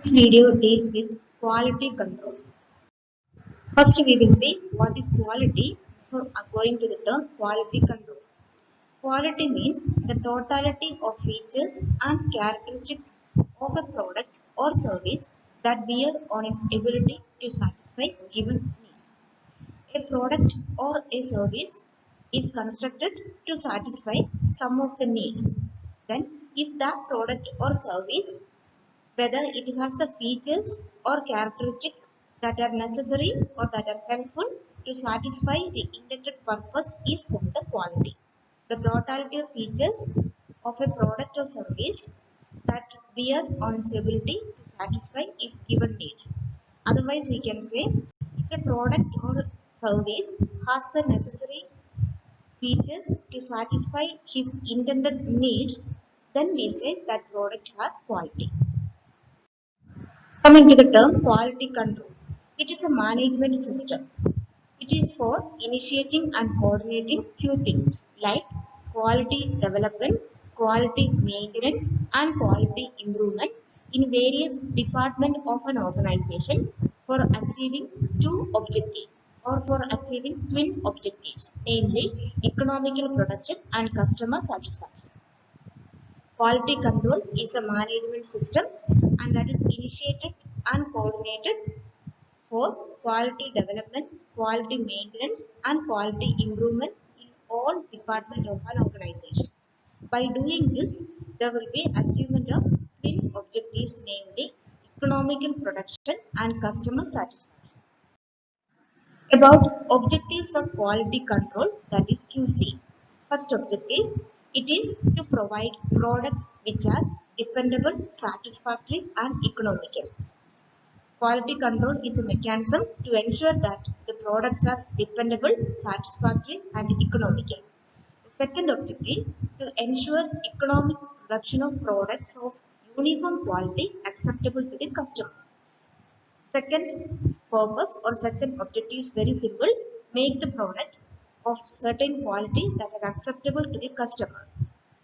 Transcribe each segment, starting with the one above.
This video deals with quality control. First, we will see what is quality before going to the term quality control. Quality means the totality of features and characteristics of a product or service that bear on its ability to satisfy given needs. A product or a service is constructed to satisfy some of the needs. Then, if that product or service, whether it has the features or characteristics that are necessary or that are helpful to satisfy the intended purpose, is called the quality. The totality of features of a product or service that bear on its ability to satisfy its given needs. Otherwise, we can say if a product or service has the necessary features to satisfy his intended needs, then we say that product has quality. Coming to the term quality control, it is a management system. It is for initiating and coordinating few things like quality development, quality maintenance, and quality improvement in various departments of an organization for achieving two objectives or for achieving twin objectives, namely economical production and customer satisfaction. Quality control is a management system and that is initiated and coordinated for quality development, quality maintenance, and quality improvement in all departments of an organization. By doing this, there will be achievement of twin objectives, namely economical production and customer satisfaction. About objectives of quality control, that is QC. First objective, it is to provide products which are dependable, satisfactory, and economical. Quality control is a mechanism to ensure that the products are dependable, satisfactory, and economical. The second objective, to ensure economic production of products of uniform quality acceptable to the customer. Second purpose or second objective is very simple, make the product of certain quality that are acceptable to the customer.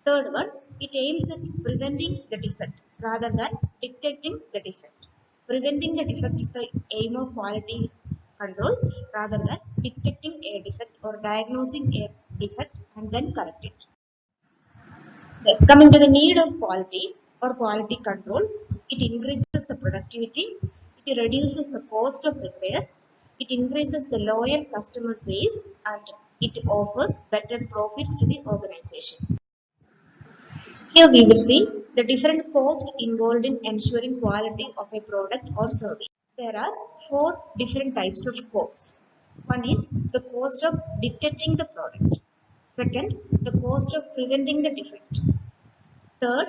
Third one, it aims at preventing the defect rather than detecting the defect. Preventing the defect is the aim of quality control rather than detecting a defect or diagnosing a defect and then correct it. Then coming to the need of quality or quality control, it increases the productivity, it reduces the cost of repair, it increases the loyal customer base, and it offers better profits to the organization. Here we will see the different costs involved in ensuring quality of a product or service. There are four different types of cost. One is the cost of detecting the product. Second, the cost of preventing the defect. Third,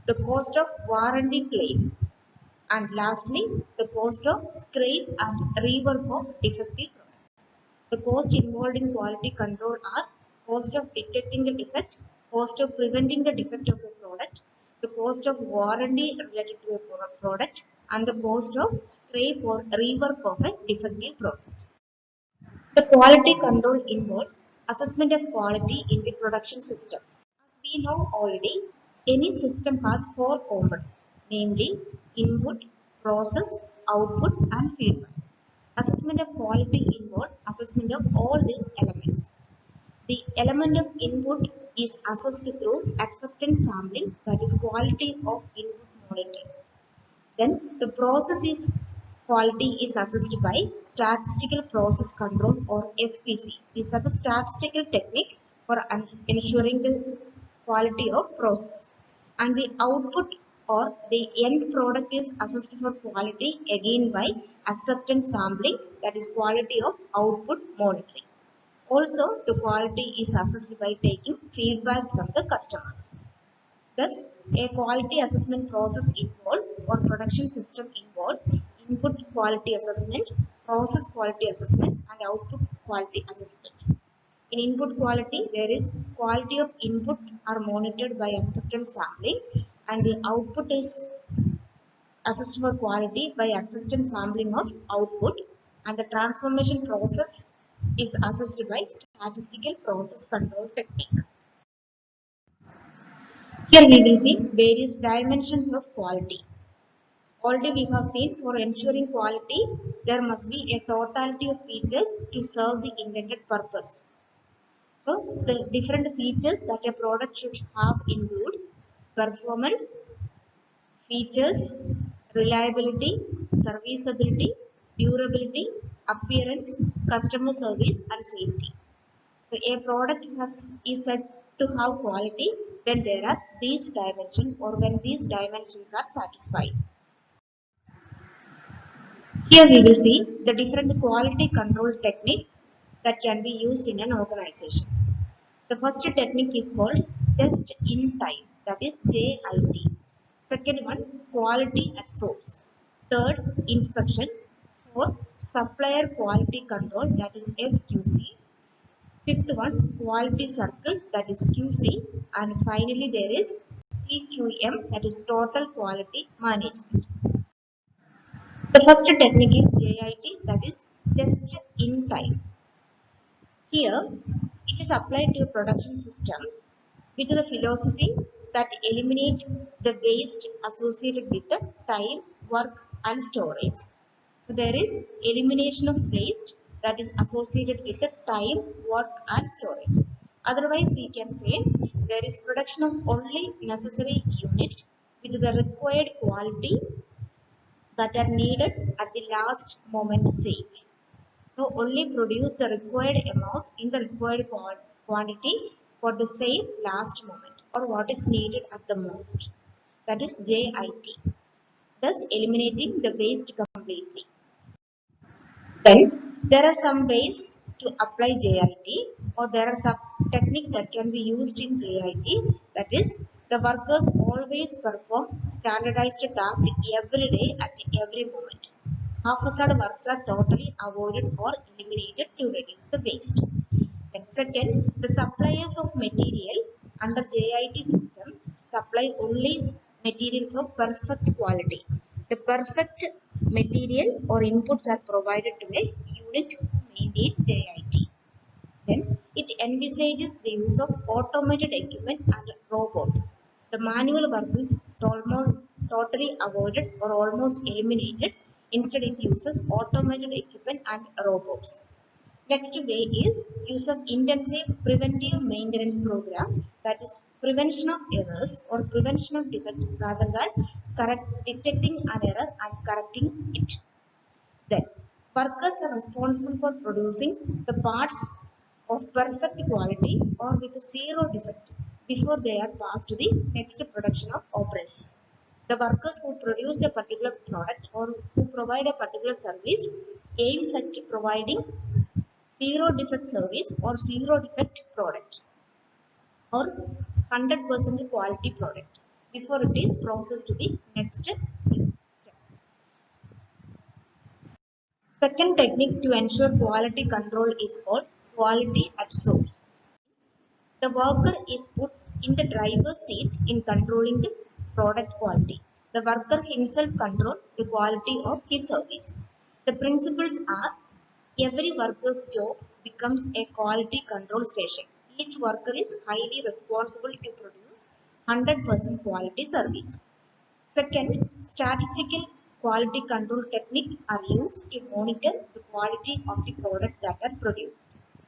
the cost of warranty claim. And lastly, the cost of scrap and rework of defective product. The cost involved in quality control are cost of detecting the defect, cost of preventing the defect of a product, the cost of warranty related to a product, and the cost of scrap or rework of a defective product. The quality control involves assessment of quality in the production system. As we know already, any system has four components, namely input, process, output, and feedback. Assessment of quality involves assessment of all these elements. The element of input is assessed through acceptance sampling, that is quality of input monitoring. Then the process is quality is assessed by statistical process control or SPC. These are the statistical technique for ensuring the quality of process. And the output or the end product is assessed for quality again by acceptance sampling, that is quality of output monitoring. Also, the quality is assessed by taking feedback from the customers. Thus, a quality assessment process involved or production system involved input quality assessment, process quality assessment, and output quality assessment. In input quality, there is quality of input are monitored by acceptance sampling, and the output is assessed for quality by acceptance sampling of output, and the transformation process is assessed by statistical process control technique. Here we will see various dimensions of quality. Already we have seen for ensuring quality, there must be a totality of features to serve the intended purpose. So the different features that a product should have include performance, features, reliability, serviceability, durability, appearance, customer service and safety. So a product is said to have quality when there are these dimensions or when these dimensions are satisfied. Here we will see the different quality control technique that can be used in an organization. The first technique is called just in time, that is JIT. Second one, quality at source. Third, inspection. Fourth, supplier quality control, that is SQC. Fifth one, quality circle, that is QC. And finally there is TQM, that is total quality management. The first technique is JIT, that is just in time. Here, it is applied to a production system with the philosophy that eliminate the waste associated with the time, work and storage. So there is elimination of waste that is associated with the time, work and storage. Otherwise we can say there is production of only necessary unit with the required quality that are needed at the last moment safe. So only produce the required amount in the required quantity for the same last moment or what is needed at the most. That is JIT, thus eliminating the waste completely. Then there are some ways to apply JIT or there are some technique that can be used in JIT, that is the workers always perform standardized task every day at every moment. Half-hazard works are totally avoided or eliminated to reduce the waste. Then second, the suppliers of material under JIT system supply only materials of perfect quality. The perfect material or inputs are provided to a unit who maintain JIT. Then it envisages the use of automated equipment and robot. The manual work is totally avoided or almost eliminated. Instead, it uses automated equipment and robots. Next way is use of intensive preventive maintenance program, that is prevention of errors or prevention of defect rather than detecting an error and correcting it. Then workers are responsible for producing the parts of perfect quality or with zero defect before they are passed to the next production of operation. The workers who produce a particular product or who provide a particular service aims at providing zero defect service or zero defect product or 100% quality product before it is processed to the next step. Second technique to ensure quality control is called quality at source. The worker is put in the driver's seat in controlling the product quality. The worker himself controls the quality of his service. The principles are every worker's job becomes a quality control station. Each worker is highly responsible to produce 100% quality service. Second, statistical quality control techniques are used to monitor the quality of the product that are produced.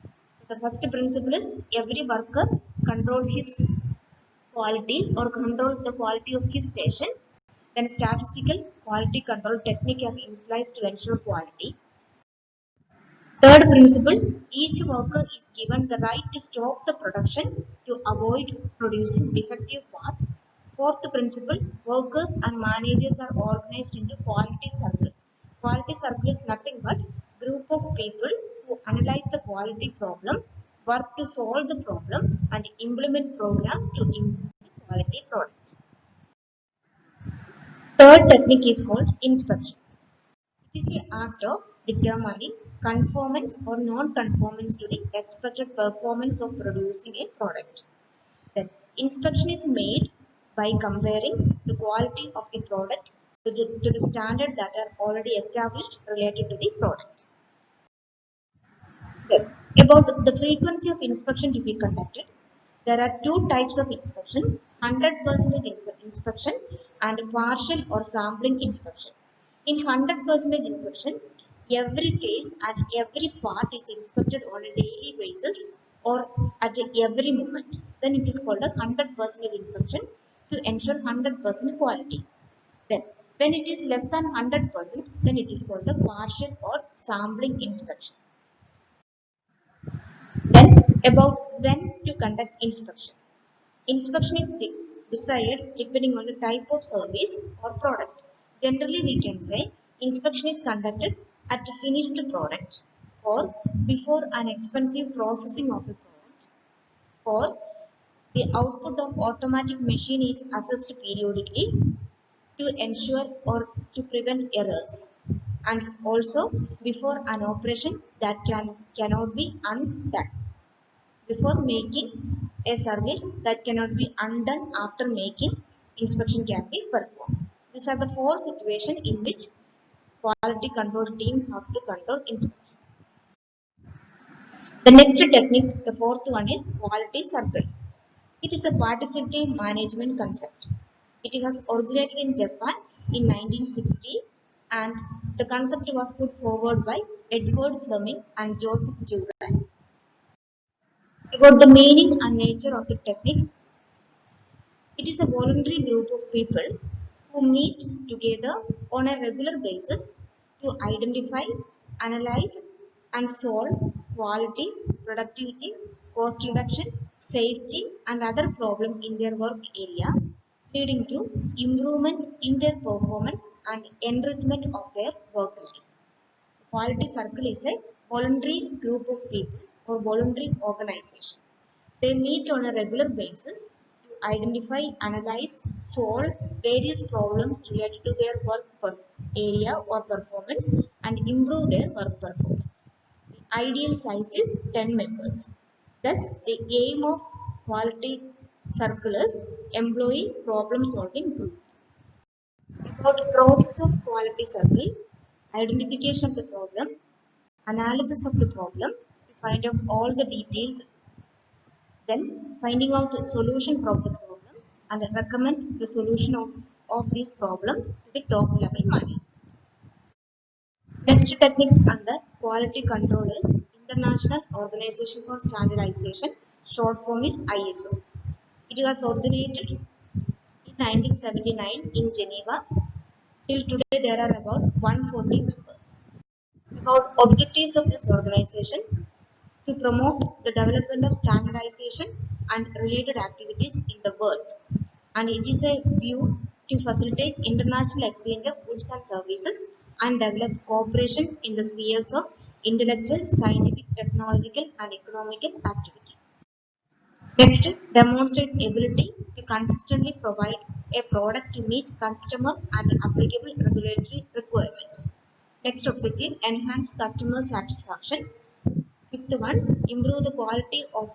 So the first principle is every worker control his quality or control the quality of his station. Then statistical quality control technique are utilized to ensure quality. Third principle, each worker is given the right to stop the production to avoid producing defective part. Fourth principle, workers and managers are organized into quality circle. Quality circle is nothing but group of people who analyze the quality problem, work to solve the problem and implement program to improve the quality product. Third technique is called inspection. It is the art of determining conformance or non-conformance to the expected performance of producing a product. Then inspection is made by comparing the quality of the product to the standard that are already established related to the product. Then, about the frequency of inspection to be conducted, there are two types of inspection. 100% inspection and partial or sampling inspection. In 100% inspection, every case and every part is inspected on a daily basis or at every moment. Then it is called a 100% inspection to ensure 100% quality. Then, when it is less than 100%, then it is called a partial or sampling inspection. Then, about when to conduct inspection. Inspection is desired depending on the type of service or product. Generally, we can say inspection is conducted at a finished product or before an expensive processing of a product, or the output of automatic machine is assessed periodically to ensure or to prevent errors, and also before an operation that cannot be undone. Before making a service that cannot be undone after making, inspection can be performed. These are the four situations in which quality control team have to control inspection. The next technique, the fourth one, is quality circle. It is a participative management concept. It has originated in Japan in 1960, and the concept was put forward by Edward Fleming and Joseph Juran. About the meaning and nature of the technique, it is a voluntary group of people who meet together on a regular basis to identify, analyze, and solve quality, productivity, cost reduction, safety, and other problems in their work area, leading to improvement in their performance and enrichment of their work life. Quality Circle is a voluntary group of people or voluntary organization. They meet on a regular basis to identify, analyze, solve various problems related to their work area or performance and improve their work performance. The ideal size is 10 members. Thus, the aim of quality circle is employee problem solving groups. About the process of quality circle, identification of the problem, analysis of the problem to find out all the details, then finding out the solution of the problem and recommend the solution of this problem to the top level manager. Next technique under quality control is International Organization for Standardization, short form is ISO. It was originated in 1979 in Geneva. Till today there are about 140 members. About objectives of this organization: to promote the development of standardization and related activities in the world, and it is a view to facilitate international exchange of goods and services and develop cooperation in the spheres of intellectual, scientific, technological, and economical activity. Next, demonstrate ability to consistently provide a product to meet customer and applicable regulatory requirements. Next objective, enhance customer satisfaction. Fifth one, improve the quality of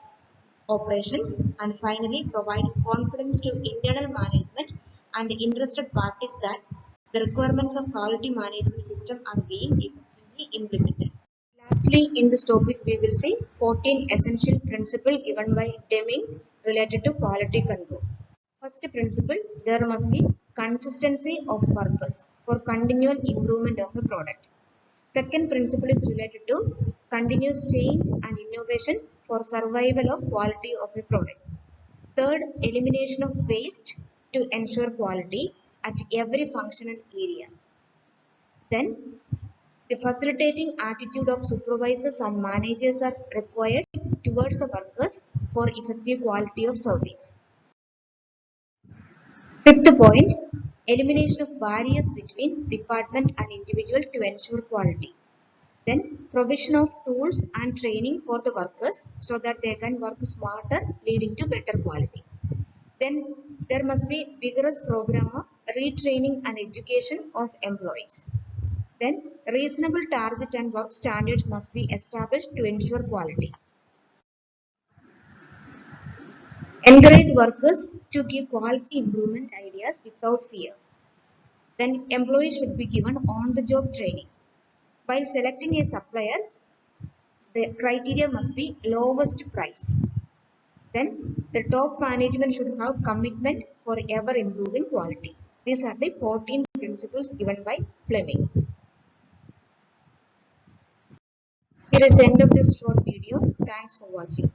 operations, and finally provide confidence to internal management and interested parties that the requirements of quality management system are being effectively implemented. Lastly, in this topic we will see 14 essential principles given by Deming related to quality control. First principle, there must be consistency of purpose for continual improvement of the product. Second principle is related to continuous change and innovation for survival of quality of a product. Third, elimination of waste to ensure quality at every functional area. Then, the facilitating attitude of supervisors and managers are required towards the workers for effective quality of service. Fifth point, elimination of barriers between department and individual to ensure quality. Then provision of tools and training for the workers so that they can work smarter, leading to better quality. Then there must be vigorous program of retraining and education of employees. Then reasonable target and work standards must be established to ensure quality. Encourage workers to give quality improvement ideas without fear. Then employees should be given on-the-job training. While selecting a supplier, the criteria must be lowest price. Then the top management should have commitment for ever improving quality. These are the 14 principles given by Fleming. Here is the end of this short video. Thanks for watching.